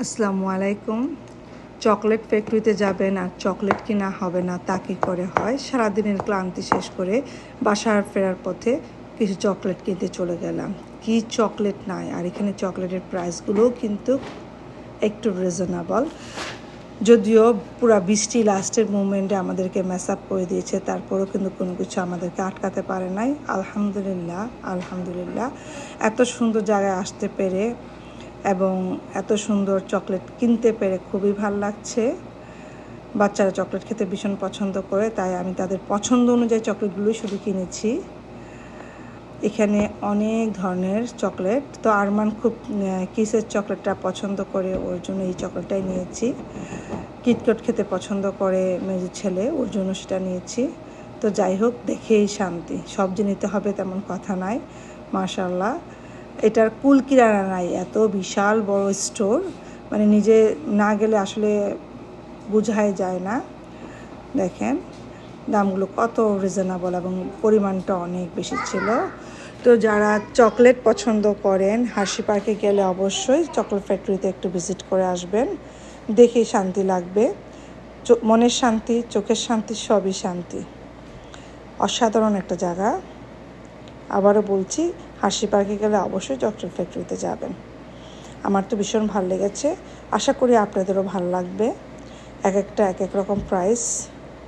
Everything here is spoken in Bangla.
আসসালামু আলাইকুম। চকলেট ফ্যাক্টরিতে যাবেন আর চকলেট কিনা হবে না তা কী করে হয়? সারাদিনের ক্লান্তি শেষ করে বাসার ফেরার পথে কিছু চকলেট কিনতে চলে গেলাম। কি চকলেট নাই! আর এখানে চকলেটের প্রাইসগুলোও কিন্তু একটু রিজনেবল। যদিও পুরা বৃষ্টি লাস্টের মোমেন্টে আমাদেরকে মেস আপ করে দিয়েছে, তারপরেও কিন্তু কোনো কিছু আমাদেরকে আটকাতে পারে নাই। আলহামদুলিল্লাহ এত সুন্দর জায়গায় আসতে পেরে এবং এত সুন্দর চকলেট কিনতে পেরে খুবই ভালো লাগছে। বাচ্চারা চকলেট খেতে ভীষণ পছন্দ করে, তাই আমি তাদের পছন্দ অনুযায়ী চকলেটগুলোই শুধু কিনেছি। এখানে অনেক ধরনের চকলেট, তো আরমান খুব কিসের চকলেটটা পছন্দ করে, ওর জন্য এই চকলেটটাই নিয়েছি। কিটক্যাট খেতে পছন্দ করে মেজো ছেলে, ওর জন্য সেটা নিয়েছি। তো যাই হোক, দেখেই শান্তি। সবজি নিতে হবে তেমন কথা নাই, মাশাআল্লাহ। এটার কুল কিরানা নাই, এত বিশাল বড় স্টোর, মানে নিজে না গেলে আসলে বোঝাই যায় না। দেখেন দামগুলো কত রিজনেবল এবং পরিমাণটা অনেক বেশি ছিল। তো যারা চকলেট পছন্দ করেন, হার্শি পার্কে গেলে অবশ্যই চকলেট ফ্যাক্টরিতে একটু ভিজিট করে আসবেন। দেখে শান্তি লাগবে, মনের শান্তি, চোখের শান্তি, সবই শান্তি। অসাধারণ একটা জায়গা। আবারও বলছি, হার্শি পার্কে গেলে অবশ্যই চকলেট ফ্যাক্টরিতে যাবেন। আমার তো ভীষণ ভালো লেগেছে, আশা করি আপনাদেরও ভালো লাগবে। এক একটা এক এক রকম প্রাইস।